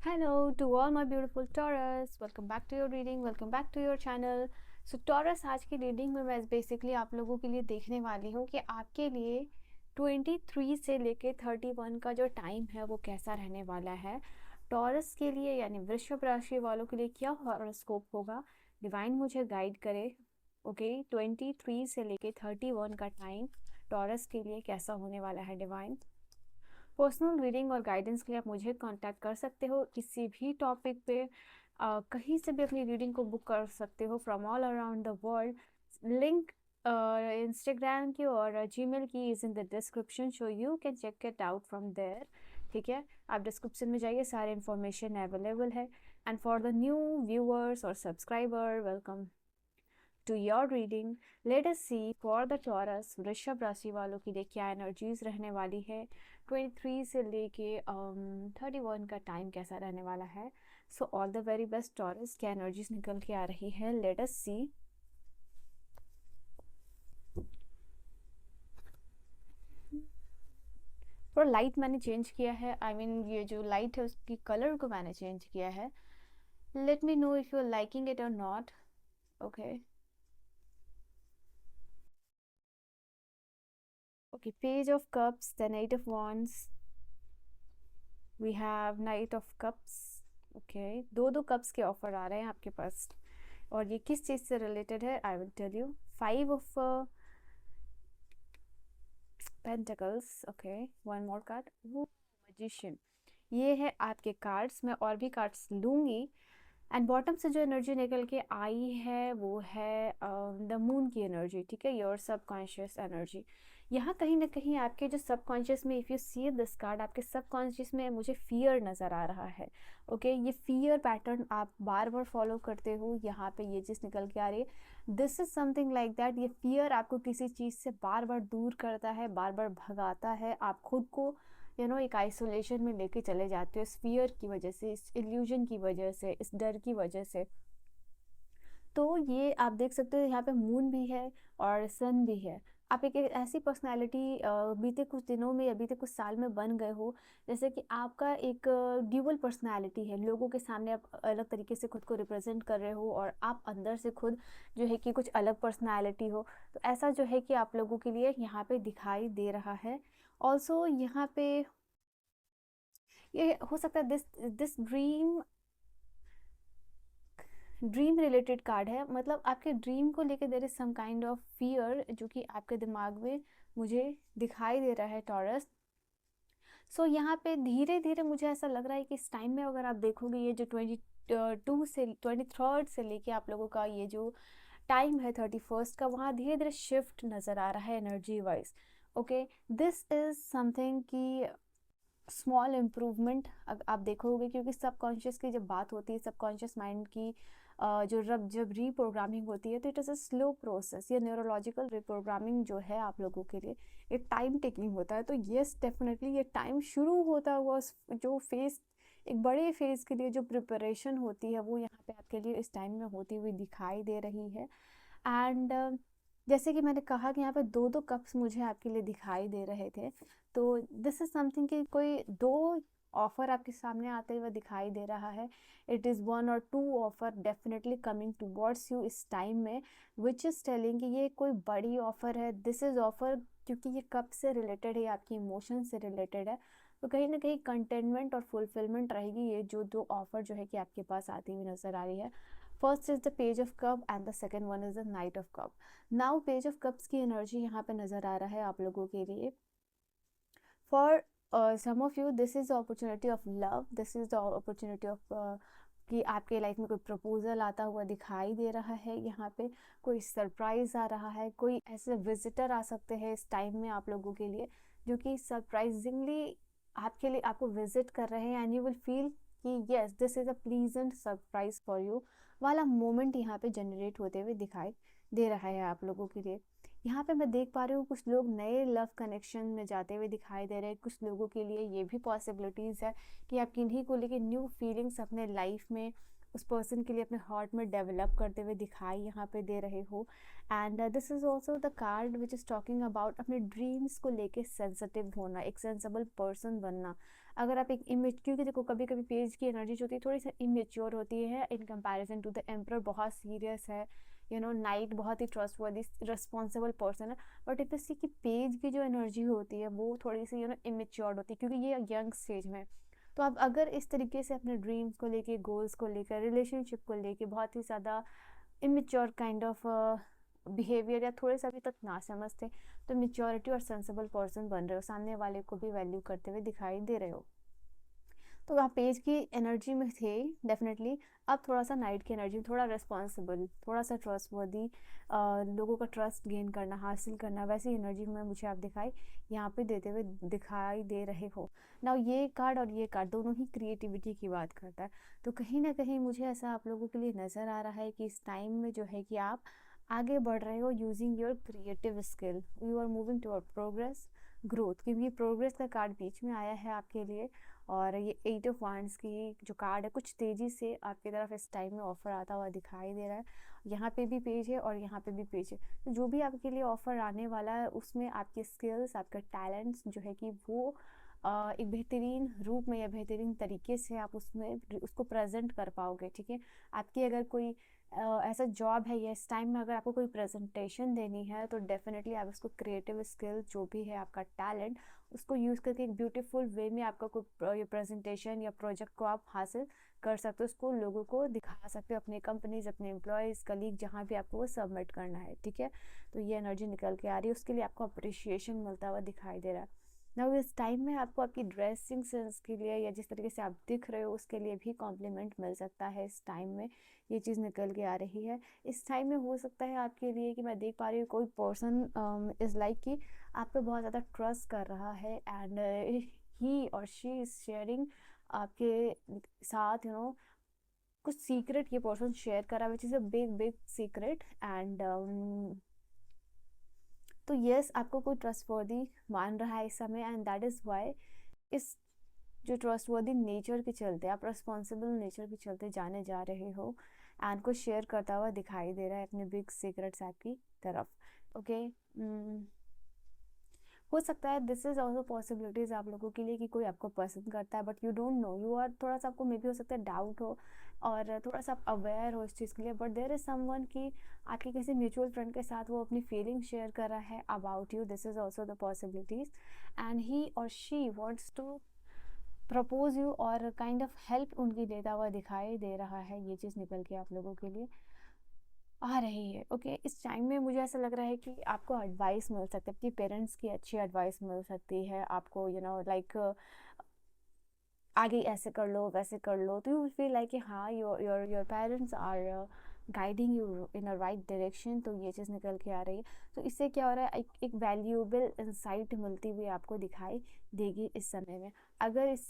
Hello to all my beautiful Taurus. Welcome back to your reading. Welcome back to your channel. So Taurus, आज की reading में मैं basically आप लोगों के लिए देखने वाली हूँ कि आपके लिए 23 से लेके 31 का जो टाइम है वो कैसा रहने वाला है। टॉरस के लिए यानी वृषभ राशि वालों के लिए क्या हॉरोस्कोप होगा, डिवाइन मुझे गाइड करे। ओके, 23 से लेके 31 का टाइम टॉरस के लिए कैसा होने वाला है डिवाइन। पर्सनल रीडिंग और गाइडेंस के लिए आप मुझे कांटेक्ट कर सकते हो किसी भी टॉपिक पे। कहीं से भी अपनी रीडिंग को बुक कर सकते हो from all around the world. Link Instagram की और जीमेल की is in the description, so you can check it out from there. ठीक है, आप डिस्क्रिप्शन में जाइए, सारे इन्फॉर्मेशन अवेलेबल है। And for the new viewers और subscriber, welcome to your reading. Let us see for the Taurus वृषभ राशि वालों के लिए क्या एनर्जीज रहने वाली है। 23 से लेके 31 का टाइम कैसा रहने वाला है। So all the very best taurus, क्या एनर्जीज निकल के आ रही है, लेट अस सी। थोड़ा लाइट मैंने चेंज किया है, आई मीन ये जो लाइट है उसकी कलर को मैंने चेंज किया है। Let me know if you are liking it or not. Okay okay, page of cups, the knight of wands, we have knight of cups. Okay, दो कप्स के ऑफर आ रहे हैं आपके पास, और ये किस चीज़ से रिलेटेड है I will tell you. 5 of pentacles. Okay, one more card, वो मैजिशियन। ये है आपके कार्ड्स, मैं और भी कार्ड्स लूँगी। एंड बॉटम से जो एनर्जी निकल के आई है वो है द मून की एनर्जी। ठीक है, योर सबकॉन्शियस एनर्जी। यहाँ कहीं ना कहीं आपके जो सबकॉन्शियस में, if you see this card, आपके सबकॉन्शियस में मुझे फियर नज़र आ रहा है। ओके, ये फियर पैटर्न आप बार बार फॉलो करते हो, यहाँ पे ये चीज़ निकल के आ रही है। This is something like that, ये फियर आपको किसी चीज़ से बार बार दूर करता है, बार बार भगाता है, आप खुद को एक आइसोलेशन में लेके चले जाते हो इस फियर की वजह से, इस इल्यूजन की वजह से, इस डर की वजह से। तो ये आप देख सकते हो, यहाँ पे मून भी है और सन भी है। आप एक ऐसी पर्सनालिटी बीते कुछ दिनों में या बीते कुछ साल में बन गए हो, जैसे कि आपका एक ड्यूअल पर्सनालिटी है, लोगों के सामने आप अलग तरीके से खुद को रिप्रेजेंट कर रहे हो और आप अंदर से खुद जो है कि कुछ अलग पर्सनालिटी हो। तो ऐसा जो है कि आप लोगों के लिए यहाँ पे दिखाई दे रहा है। ऑल्सो यहाँ पे ये हो सकता है this this dream related card है, मतलब आपके ड्रीम को लेके there is some kind of fear जो कि आपके दिमाग में मुझे दिखाई दे रहा है टॉरस। सो यहाँ पे धीरे धीरे मुझे ऐसा लग रहा है कि इस टाइम में अगर आप देखोगे, ये जो 22 से 23 से लेके आप लोगों का ये जो टाइम है 31 का, वहाँ धीरे धीरे शिफ्ट नज़र आ रहा है energy wise. Okay, this is something की स्मॉल इम्प्रूवमेंट आप देखोगे, क्योंकि सबकॉन्शियस की जब बात होती है, सबकॉन्शियस माइंड की जो जब रीप्रोग्रामिंग होती है, तो it is a slow process. ये न्यूरोलॉजिकल रीप्रोग्रामिंग जो है आप लोगों के लिए एक टाइम टेकिंग होता है। तो येस, डेफिनेटली ये टाइम शुरू होता हुआ जो फेज, एक बड़े फेज के लिए जो प्रिपरेशन होती है, वो यहाँ पे आपके लिए इस टाइम में होती हुई दिखाई दे रही है। एंड जैसे कि मैंने कहा कि यहाँ पे दो कप्स मुझे आपके लिए दिखाई दे रहे थे। तो दिस इज समथिंग कि कोई दो ऑफर आपके सामने आते हुए दिखाई दे रहा है। It is one or two offer definitely coming towards you इस टाइम में, विच इज़ टेलिंग कि ये कोई बड़ी ऑफर है। दिस इज़ ऑफर क्योंकि ये कब से रिलेटेड है, आपकी इमोशन से रिलेटेड है, तो कहीं ना कहीं कंटेनमेंट और फुलफिलमेंट रहेगी। ये जो दो ऑफर जो है कि आपके पास आती हुई नजर आ रही है। First is the page of cup and the second one is the knight of cup. Now page of cups की एनर्जी यहाँ पे नजर आ रहा है आप लोगों के लिए। For some of you this is the opportunity of love, this is the opportunity of कि आपके लाइफ में कोई प्रपोजल आता हुआ दिखाई दे रहा है, यहाँ पे कोई सरप्राइज आ रहा है, कोई ऐसे विजिटर आ सकते हैं इस टाइम में आप लोगों के लिए, जो कि सरप्राइजिंगली आपके लिए आपको विजिट कर रहे हैं। एंड यू विल फील कि yes, this is a pleasant surprise for you वाला मोमेंट यहाँ पे जनरेट होते हुए दिखाई दे रहा है आप लोगों के लिए। यहाँ पे मैं देख पा रही हूँ कुछ लोग नए लव कनेक्शन में जाते हुए दिखाई दे रहे हैं। कुछ लोगों के लिए ये भी पॉसिबिलिटीज़ है कि आप किन्हीं को लेके न्यू फीलिंग्स अपने लाइफ में उस पर्सन के लिए अपने हार्ट में डेवलप करते हुए दिखाई यहाँ पे दे रहे हो। And this is also the card which is talking about अपने ड्रीम्स को लेके सेंसिटिव होना, एक सेंसिबल पर्सन बनना। अगर आप एक इमेज, क्योंकि देखो कभी कभी पेज की एनर्जी जो होती है थोड़ी सी इमेच्योर होती है in comparison to the emperor, बहुत सीरियस है, नाइट बहुत ही ट्रस्टवर्दी रिस्पॉन्सिबल पर्सन है। बट इफ इसी की पेज की जो एनर्जी होती है वो थोड़ी सी इमेच्योर्ड होती है, क्योंकि ये यंग स्टेज में। तो आप अगर इस तरीके से अपने ड्रीम्स को लेके, गोल्स को लेकर, रिलेशनशिप को लेके बहुत ही ज़्यादा इमेच्योर काइंड ऑफ बिहेवियर या थोड़े सा अभी तक ना समझते, तो मेच्योरिटी और सेंसिबल पर्सन बन रहे हो, सामने वाले को भी वैल्यू करते हुए दिखाई दे रहे हो। तो आप पेज की एनर्जी में थे डेफिनेटली, अब थोड़ा सा नाइट की एनर्जी में, थोड़ा रिस्पॉन्सिबल, थोड़ा सा ट्रस्टवर्दी, लोगों का ट्रस्ट गेन करना, हासिल करना, वैसी एनर्जी में मुझे आप यहाँ पे देते हुए दिखाई दे रहे हो। ना ये कार्ड और ये कार्ड दोनों ही क्रिएटिविटी की बात करता है। तो कहीं ना कहीं मुझे ऐसा आप लोगों के लिए नज़र आ रहा है कि इस टाइम में जो है कि आप आगे बढ़ रहे हो using your creative skill, you are moving toward progress, growth, क्योंकि प्रोग्रेस का कार्ड बीच में आया है आपके लिए। और ये 8 ऑफ वांड्स की जो कार्ड है कुछ तेज़ी से आपकी तरफ इस टाइम में ऑफ़र आता हुआ दिखाई दे रहा है। यहाँ पे भी पेज है और यहाँ पे भी पेज है, तो जो भी आपके लिए ऑफ़र आने वाला है उसमें आपके स्किल्स, आपका टैलेंट्स जो है कि वो एक बेहतरीन रूप में या बेहतरीन तरीके से आप उसमें उसको प्रेजेंट कर पाओगे। ठीक है, आपकी अगर कोई ऐसा जॉब है या इस टाइम में अगर आपको कोई प्रेजेंटेशन देनी है, तो डेफिनेटली आप उसको क्रिएटिव स्किल जो भी है आपका टैलेंट, उसको यूज़ करके एक ब्यूटीफुल वे में आपका कोई प्रेजेंटेशन या प्रोजेक्ट को आप हासिल कर सकते हो, उसको लोगों को दिखा सकते हो, अपने कंपनीज, अपने एम्प्लॉयज़, कलीग, जहाँ भी आपको वो सबमिट करना है। ठीक है, तो ये एनर्जी निकल के आ रही है, उसके लिए आपको अप्रिशिएशन मिलता हुआ दिखाई दे रहा है। ना इस टाइम में आपको आपकी ड्रेसिंग सेंस के लिए या जिस तरीके से आप दिख रहे हो उसके लिए भी कॉम्प्लीमेंट मिल सकता है इस टाइम में, ये चीज़ निकल के आ रही है। इस टाइम में हो सकता है आपके लिए कि मैं देख पा रही हूँ कोई पर्सन इज़ लाइक कि आप पे बहुत ज़्यादा ट्रस्ट कर रहा है, and he or she is sharing आपके साथ कुछ सीक्रेट ये पर्सन शेयर कर रहा है, which is a big big secret. And तो यस, आपको कोई ट्रस्टवर्दी मान रहा है इस समय, एंड दैट इज़ वाई इस जो ट्रस्टवर्दी नेचर के चलते, आप रिस्पॉन्सिबल नेचर के चलते जाने जा रहे हो, एंड को शेयर करता हुआ दिखाई दे रहा है अपने बिग सीक्रेट्स आपकी तरफ। ओके, हो सकता है दिस इज ऑल्सो पॉसिबिलिटीज आप लोगों के लिए कि कोई आपको पसंद करता है but you don't know, you are थोड़ा सा, आपको मे बी हो सकता है डाउट हो और थोड़ा सा आप अवेयर हो इस चीज़ के लिए, बट देयर इज समवन कि आपके किसी म्यूचुअल फ्रेंड के साथ वो अपनी फीलिंग शेयर कर रहा है about you, this is also the possibilities, and he or she wants to propose you और काइंड ऑफ हेल्प उनकी देता हुआ दिखाई दे रहा है। ये चीज़ निकल के आप लोगों के लिए आ रही है। ओके, इस टाइम में मुझे ऐसा लग रहा है कि आपको एडवाइस मिल सकती है, अपनी पेरेंट्स की अच्छी एडवाइस मिल सकती है आपको, लाइक आगे ऐसे कर लो, वैसे कर लो, तो यू फील लाइक कि हाँ, your parents are guiding you in a right direction. तो ये चीज़ निकल के आ रही है। तो इससे क्या हो रहा है, एक वैल्यूएबल इंसाइट मिलती हुई आपको दिखाई देगी इस समय में। अगर इस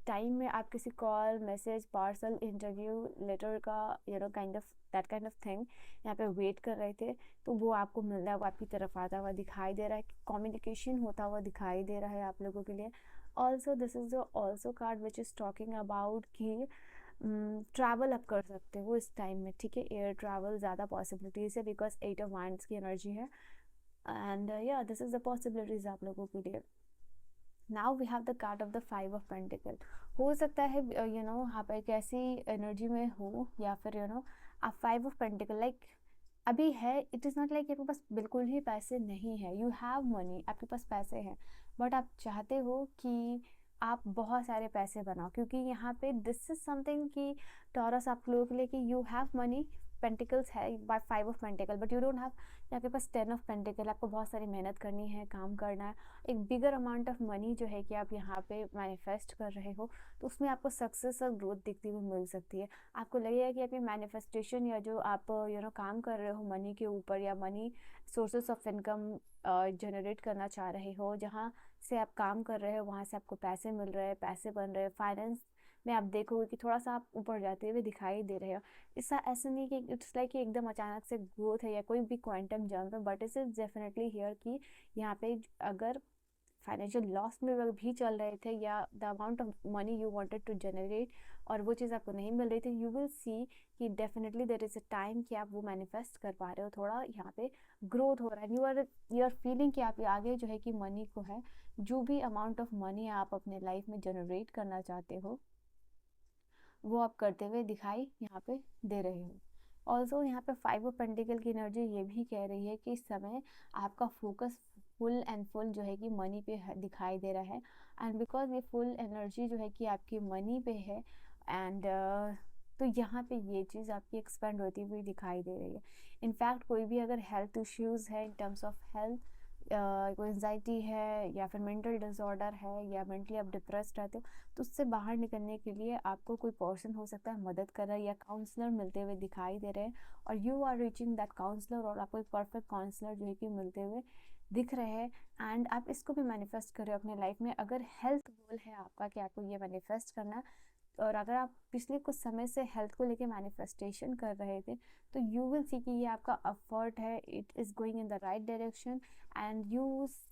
टाइम में आप किसी call, message, parcel, interview, letter का kind of that kind of thing यहाँ पे वेट कर रहे थे, तो वो आपको मिल रहा है, वो आपकी तरफ आता हुआ दिखाई दे रहा है, कम्युनिकेशन होता हुआ दिखाई दे रहा है आप लोगों के लिए। Also this is the also card which is talking about कि ट्रैवल आप कर सकते हो इस टाइम में। ठीक है, एयर ट्रैवल ज़्यादा पॉसिबिलिटीज़ है बिकॉज 8 ऑफ वांड्स की एनर्जी है, एंड या दिस इज़ द पॉसिबिलिटीज़ आप लोगों के लिए। Now we have the card of the 5 of pentacle. हो सकता है आप एक ऐसी एनर्जी में हो या फिर आप 5 ऑफ पेंटिकल लाइक अभी है, इट इज़ नॉट लाइक आपके पास बिल्कुल ही पैसे नहीं है, यू हैव मनी, आपके पास पैसे हैं, बट आप चाहते हो कि आप बहुत सारे पैसे बनाओ, क्योंकि यहाँ पे दिस इज समथिंग कि टॉरस आप लोगों के लिए कि यू हैव मनी, पेंटिकल्स है by 5 of pentacle, but you don't have, आपके पास 10 ऑफ पेंटिकल, आपको बहुत सारी मेहनत करनी है, काम करना है, एक बिगर अमाउंट ऑफ मनी जो है कि आप यहाँ पे मैनिफेस्ट कर रहे हो, तो उसमें आपको सक्सेस और ग्रोथ दिखती हुई मिल सकती है। आपको लगेगा कि आपकी मैनिफेस्टेशन या जो आप काम कर रहे हो मनी के ऊपर, या money sources of income generate करना चाह रहे हो, जहाँ से आप काम कर रहे हो वहाँ से आपको पैसे मिल रहे हैं, पैसे बन रहे हैं, फाइनेंस में आप देखोगे कि थोड़ा सा आप ऊपर जाते हुए दिखाई दे रहे हो। इसका ऐसा नहीं कि इट्स लाइक कि एकदम अचानक से ग्रोथ है या कोई भी क्वांटम जंप है, but it is definitely here कि यहाँ पे अगर फाइनेंशियल लॉस में भी चल रहे थे, या the amount of money you wanted to generate और वो चीज़ आपको नहीं मिल रही थी, यू विल सी कि definitely there is a time कि आप वो मैनिफेस्ट कर पा रहे हो, थोड़ा यहाँ पे ग्रोथ हो रहा है, यू आर फीलिंग कि आप आगे जो है कि मनी को है, जो भी अमाउंट ऑफ मनी आप अपने लाइफ में जनरेट करना चाहते हो वो आप करते हुए दिखाई यहाँ पे दे रहे हो। ऑल्सो यहाँ पे 5 ऑफ पेंटिकल की एनर्जी ये भी कह रही है कि इस समय आपका फोकस फुल एंड फुल जो है कि मनी पे दिखाई दे रहा है, एंड बिकॉज ये फुल एनर्जी जो है कि आपकी मनी पे है, एंड तो यहाँ पे ये चीज़ आपकी एक्सपेंड होती हुई दिखाई दे रही है। इनफैक्ट कोई भी अगर हेल्थ इश्यूज़ है इन टर्म्स ऑफ हेल्थ, कोई एंजाइटी है या फिर मेंटल डिसऑर्डर है या मेंटली आप डिप्रेस्ड रहते हो, तो उससे बाहर निकलने के लिए आपको कोई पर्सन हो सकता है मदद कर रहा है या काउंसलर मिलते हुए दिखाई दे रहे हैं, और you are reaching that counsellor, और आपको एक परफेक्ट काउंसलर जो है कि मिलते हुए दिख रहे हैं, एंड आप इसको भी मैनिफेस्ट कर रहे हो अपने लाइफ में। अगर हेल्थ गोल है आपका कि आपको ये मैनिफेस्ट करना है, और अगर आप पिछले कुछ समय से हेल्थ को लेके मैनिफेस्टेशन कर रहे थे, तो यू विल सी कि ये आपका एफर्ट है, it is going in the right direction, and you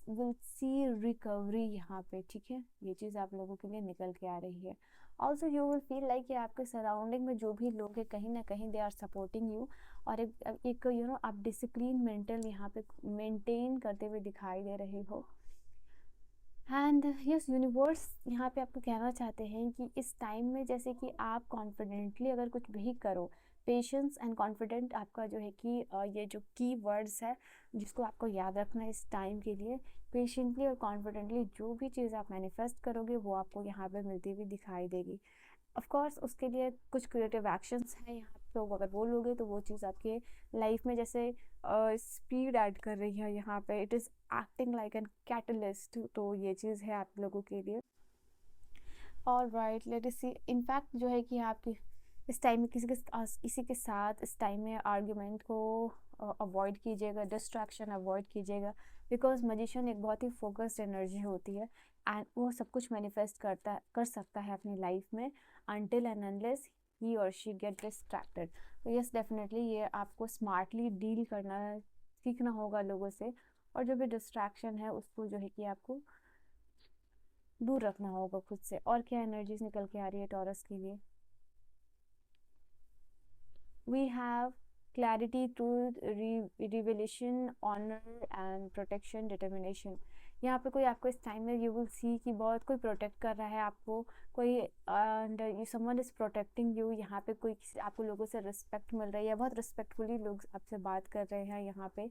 will C recovery यहाँ पे, ठीक है। ये चीज़ आप लोगों के लिए निकल के आ रही है। Also you will feel like कि आपके सराउंडिंग में जो भी लोग हैं कहीं ना कहीं दे आर सपोर्टिंग यू, और एक यू नो आप डिसिप्लिन मेंटल यहाँ पे मेंटेन करते हुए दिखाई दे रहे हो। एंड यस, यूनिवर्स यहाँ पे आपको कहना चाहते हैं कि इस टाइम में जैसे कि आप कॉन्फिडेंटली अगर कुछ भी करो, पेशेंस एंड कॉन्फिडेंट आपका जो है कि ये जो की वर्ड्स है जिसको आपको याद रखना है इस टाइम के लिए, पेशेंटली और कॉन्फिडेंटली जो भी चीज़ आप मैनिफेस्ट करोगे वो आपको यहाँ पे मिलती हुई दिखाई देगी। ऑफ कोर्स उसके लिए कुछ क्रिएटिव एक्शंस हैं यहाँ पे, अगर वो लोगे तो वो चीज़ आपके लाइफ में जैसे स्पीड ऐड कर रही है यहाँ पे, it is acting like an catalyst, तो ये चीज़ है आप लोगों के लिए। और राइट, लेट अस सी, इनफैक्ट जो है कि आपकी इस टाइम में किसी के साथ इस टाइम में आर्ग्यूमेंट को अवॉइड कीजिएगा, डिस्ट्रैक्शन अवॉइड कीजिएगा, बिकॉज मजिशियन एक बहुत ही फोकस्ड एनर्जी होती है, एंड वो सब कुछ मैनिफेस्ट कर सकता है अपनी लाइफ में until and unless he or she get distracted. तो यस, डेफिनेटली ये आपको स्मार्टली डील करना सीखना होगा लोगों से, और जो भी डिस्ट्रैक्शन है उसको जो है कि आपको दूर रखना होगा खुद से। और क्या एनर्जीज निकल के आ रही है टॉरस के लिए? We have clarity, truth, revelation, honour and protection, determination. यहाँ पे कोई आपको इस टाइम में यू विल सी कि बहुत कोई प्रोटेक्ट कर रहा है आपको, कोई and you someone is protecting you. यहाँ पे कोई आपको लोगों से रिस्पेक्ट मिल रही है, बहुत रिस्पेक्टफुली लोग आपसे बात कर रहे हैं यहाँ पे,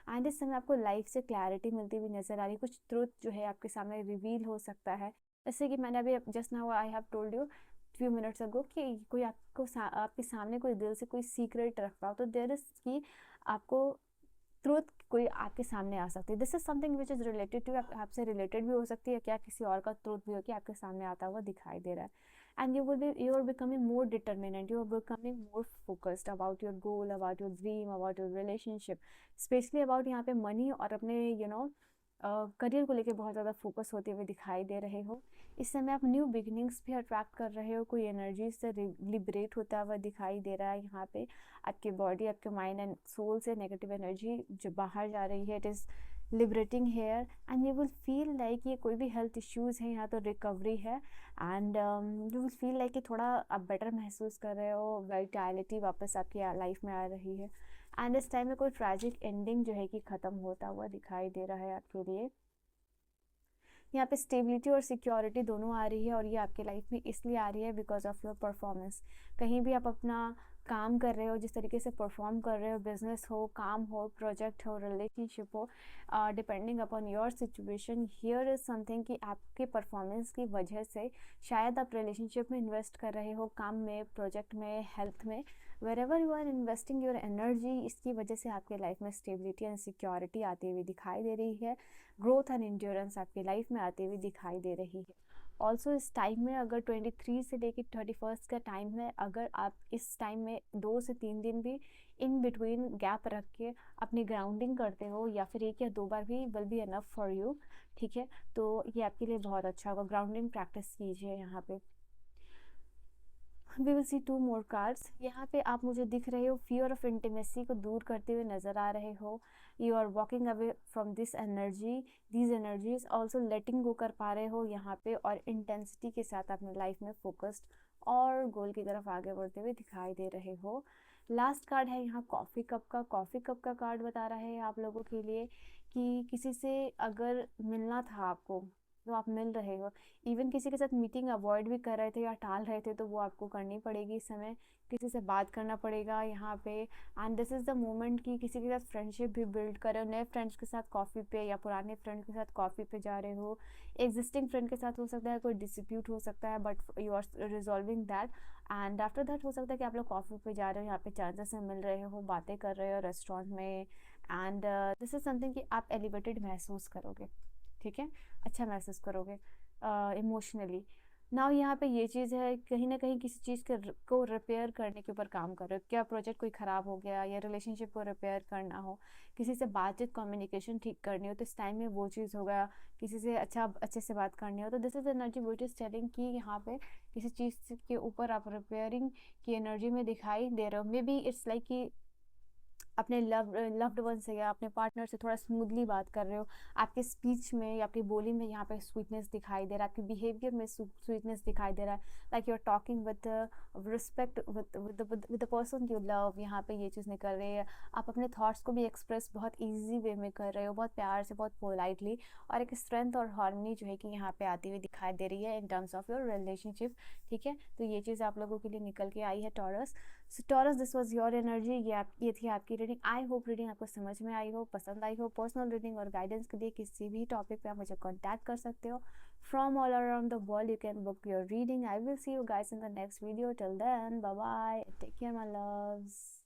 एंड इस समय आपको लाइफ से क्लैरिटी मिलती हुई नजर आ रही है। कुछ ट्रूथ जो है आपके सामने रिवील हो सकता है, जैसे कि मैंने अभी just now I have told you few minutes ago कि कोई आपको आपके सामने कोई दिल से कोई सीक्रेट रख रहा हो, तो देयर इज कि आपको ट्रूथ कोई आपके सामने आ सकती है। This is something which is related to, आपसे रिलेटेड भी हो सकती है, क्या किसी और का ट्रूथ भी हो कि आपके सामने आता हुआ दिखाई दे रहा है, and you are becoming more determinant, you are becoming more focused about your goal, about your dream, about your relationship, specially about यहाँ पे मनी और अपने करियर को लेके बहुत ज़्यादा फोकस होते हुए दिखाई दे रहे हो। इस समय आप न्यू बिगिनिंग्स भी अट्रैक्ट कर रहे हो, कोई एनर्जी से लिबरेट होता हुआ दिखाई दे रहा है यहाँ पे। आपके बॉडी, आपके माइंड एंड सोल से नेगेटिव एनर्जी जो बाहर जा रही है, it is liberating here, and you will feel like ये कोई भी हेल्थ इश्यूज़ है यहाँ तो रिकवरी है, and you will feel like कि थोड़ा आप बेटर महसूस कर रहे हो, वाइटैलिटी वापस आपकी लाइफ में आ रही है, एंड इस टाइम में कोई ट्रैजिक एंडिंग जो है कि ख़त्म होता हुआ दिखाई दे रहा है आपके लिए। यहाँ पे स्टेबिलिटी और सिक्योरिटी दोनों आ रही है, और ये आपके लाइफ में इसलिए आ रही है बिकॉज ऑफ योर परफॉर्मेंस। कहीं भी आप अपना काम कर रहे हो, जिस तरीके से परफॉर्म कर रहे हो, बिजनेस हो, काम हो, प्रोजेक्ट हो, रिलेशनशिप हो, depending upon your situation, here is something कि आपके परफॉर्मेंस की वजह से शायद आप रिलेशनशिप में इन्वेस्ट कर रहे हो, काम में, प्रोजेक्ट में, हेल्थ में, wherever you are investing your energy, इसकी वजह से आपके लाइफ में स्टेबिलिटी एंड सिक्योरिटी आती हुई दिखाई दे रही है, ग्रोथ एंड इंड्योरेंस आपकी लाइफ में आती हुई दिखाई दे रही है। ऑल्सो इस टाइम में अगर 23 से लेकर 31 का टाइम है, अगर आप इस टाइम में 2 से 3 दिन भी इन बिटवीन गैप रख के अपनी ग्राउंडिंग करते हो, या फिर 1 या 2 बार भी will be enough for you, ठीक है, तो ये आपके लिए बहुत अच्छा होगा। ग्राउंडिंग प्रैक्टिस कीजिए यहाँ पे। We will see 2 more cards. यहाँ पे आप मुझे दिख रहे हो, फियर ऑफ इंटीमेसी को दूर करते हुए नज़र आ रहे हो। You are walking away from this energy, these energies, also letting go कर पा रहे हो यहाँ पे, और इंटेंसिटी के साथ अपने लाइफ में फोकस्ड और गोल की तरफ आगे बढ़ते हुए दिखाई दे रहे हो। लास्ट कार्ड है यहाँ कॉफ़ी कप का। कॉफ़ी कप का कार्ड बता रहा है आप लोगों के लिए कि किसी से अगर मिलना था आपको तो आप मिल रहे हो। इवन किसी के साथ मीटिंग अवॉइड भी कर रहे थे या टाल रहे थे तो वो आपको करनी पड़ेगी इस समय। किसी से बात करना पड़ेगा यहाँ पे, and this is the moment कि किसी के साथ फ्रेंडशिप भी बिल्ड कर रहे हो, नए फ्रेंड्स के साथ कॉफ़ी पे या पुराने फ्रेंड के साथ कॉफ़ी पे जा रहे हो। एग्जिस्टिंग फ्रेंड के साथ हो सकता है कोई डिस्प्यूट हो सकता है, but you are resolving that, and after that हो सकता है कि आप लोग कॉफ़ी पे जा रहे हो, यहाँ पे चांसेस से मिल रहे हो, बातें कर रहे हो रेस्टोरेंट में, एंड दिस इज़ समथिंग कि आप एलिवेटेड महसूस करोगे, ठीक है, अच्छा महसूस करोगे इमोशनली। नाउ यहाँ पे ये चीज़ है, कहीं ना कहीं किसी चीज़ को रिपेयर करने के ऊपर काम कर रहे हो। क्या प्रोजेक्ट कोई ख़राब हो गया या रिलेशनशिप को रिपेयर करना हो, किसी से बातचीत कम्युनिकेशन ठीक करनी हो, तो इस टाइम में वो चीज़ होगा। किसी से अच्छे से बात करनी हो, तो this is energy which is telling कि यहाँ पे किसी चीज़ के ऊपर आप रिपेयरिंग की एनर्जी में दिखाई दे रहे हो। मे बी इट्स लाइक कि अपने लव्ड वन से या अपने पार्टनर से थोड़ा स्मूथली बात कर रहे हो। आपके स्पीच में या आपकी बोली में यहाँ पे स्वीटनेस दिखाई दे रहा है, आपके बिहेवियर में स्वीटनेस दिखाई दे रहा है, like you are talking with respect with the person you love. यहाँ पे ये चीज़ निकल रही है। आप अपने थॉट्स को भी एक्सप्रेस बहुत ईजी वे में कर रहे हो, बहुत प्यार से, बहुत पोलाइटली, और एक स्ट्रेंथ और हार्मनी जो है कि यहाँ पे आती हुई दिखाई दे रही है in terms of your relationship, ठीक है। तो ये चीज़ आप लोगों के लिए निकल के आई है taurus. So taurus, this was your energy. ये थी आपकी रीडिंग। आई होप रीडिंग आपको समझ में आई हो, पसंद आई हो। पर्सनल रीडिंग और गाइडेंस के लिए किसी भी टॉपिक पे आप मुझे कांटेक्ट कर सकते हो। From all around the world you can book your reading. I will see you guys in the next video. Till then, bye bye, take care my loves.